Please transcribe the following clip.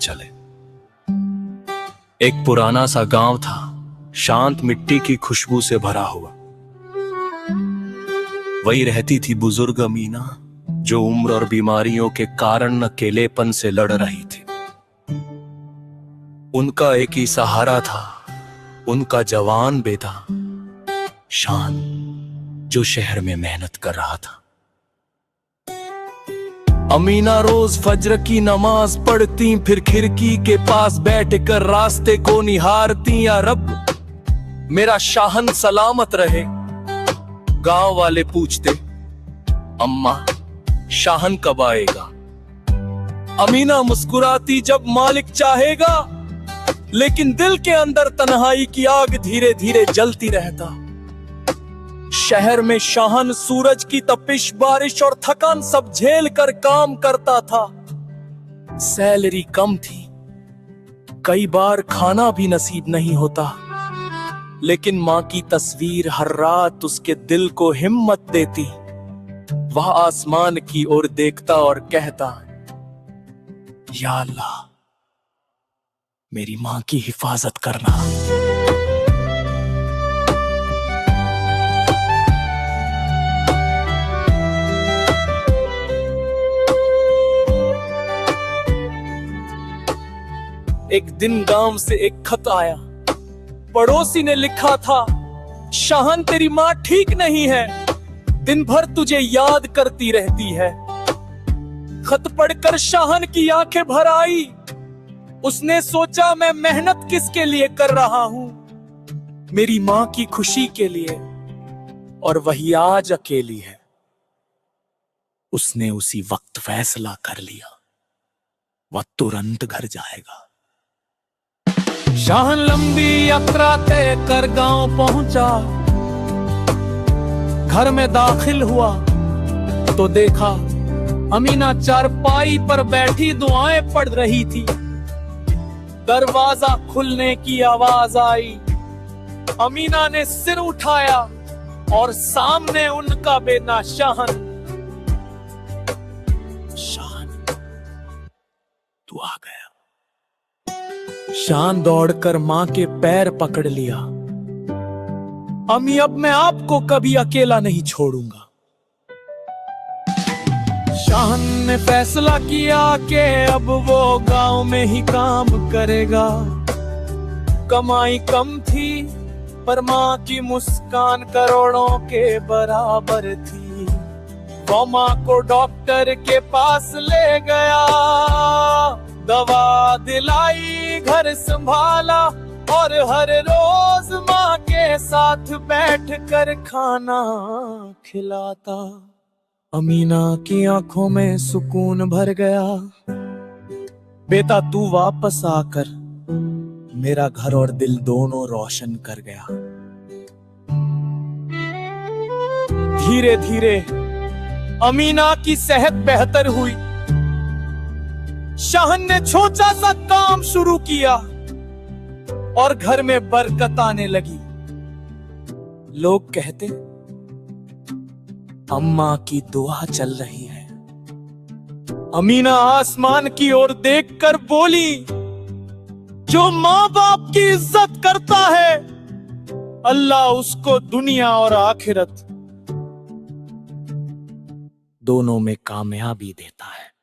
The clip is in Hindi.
चले। एक पुराना सा गांव था, शांत मिट्टी की खुशबू से भरा हुआ। वही रहती थी बुजुर्ग अमीना, जो उम्र और बीमारियों के कारण अकेलेपन से लड़ रही थी। उनका एक ही सहारा था, उनका जवान बेटा शान, जो शहर में मेहनत कर रहा था। अमीना रोज फज्र की नमाज पढ़ती, फिर खिड़की के पास बैठकर रास्ते को निहारती। या रब, मेरा शाहन सलामत रहे। गांव वाले पूछते, अम्मा शाहन कब आएगा? अमीना मुस्कुराती, जब मालिक चाहेगा। लेकिन दिल के अंदर तन्हाई की आग धीरे धीरे जलती रहता। शहर में शाहन सूरज की तपिश, बारिश और थकान सब झेल कर काम करता था। सैलरी कम थी, कई बार खाना भी नसीब नहीं होता, लेकिन मां की तस्वीर हर रात उसके दिल को हिम्मत देती। वह आसमान की ओर देखता और कहता, या अल्लाह, मेरी मां की हिफाजत करना। एक दिन गांव से एक खत आया। पड़ोसी ने लिखा था, शाहन तेरी मां ठीक नहीं है, दिन भर तुझे याद करती रहती है। खत पढ़कर शाहन की आंखें भर आई। उसने सोचा, मैं मेहनत किसके लिए कर रहा हूं? मेरी मां की खुशी के लिए, और वही आज अकेली है। उसने उसी वक्त फैसला कर लिया, वह तुरंत घर जाएगा। शाहन लंबी यात्रा तय कर गांव पहुंचा। घर में दाखिल हुआ तो देखा, अमीना चारपाई पर बैठी दुआएं पढ़ रही थी। दरवाजा खुलने की आवाज आई। अमीना ने सिर उठाया और सामने उनका बेटा शाहन। शाहन, तू आ गया। शान दौड़कर मां के पैर पकड़ लिया। अम्मी, अब मैं आपको कभी अकेला नहीं छोड़ूंगा। शाहन ने फैसला किया कि अब वो गांव में ही काम करेगा। कमाई कम थी, पर मां की मुस्कान करोड़ों के बराबर थी। वो मां को डॉक्टर के पास ले गया, दवा दिलाई, घर संभाला, और हर रोज माँ के साथ बैठकर खाना खिलाता। अमीना की आंखों में सुकून भर गया। बेटा, तू वापस आकर मेरा घर और दिल दोनों रोशन कर गया। धीरे धीरे अमीना की सेहत बेहतर हुई। शाहन ने छोटा सा काम शुरू किया और घर में बरकत आने लगी। लोग कहते, अम्मा की दुआ चल रही है। अमीना आसमान की ओर देखकर बोली, जो माँ बाप की इज्जत करता है, अल्लाह उसको दुनिया और आखिरत दोनों में कामयाबी देता है।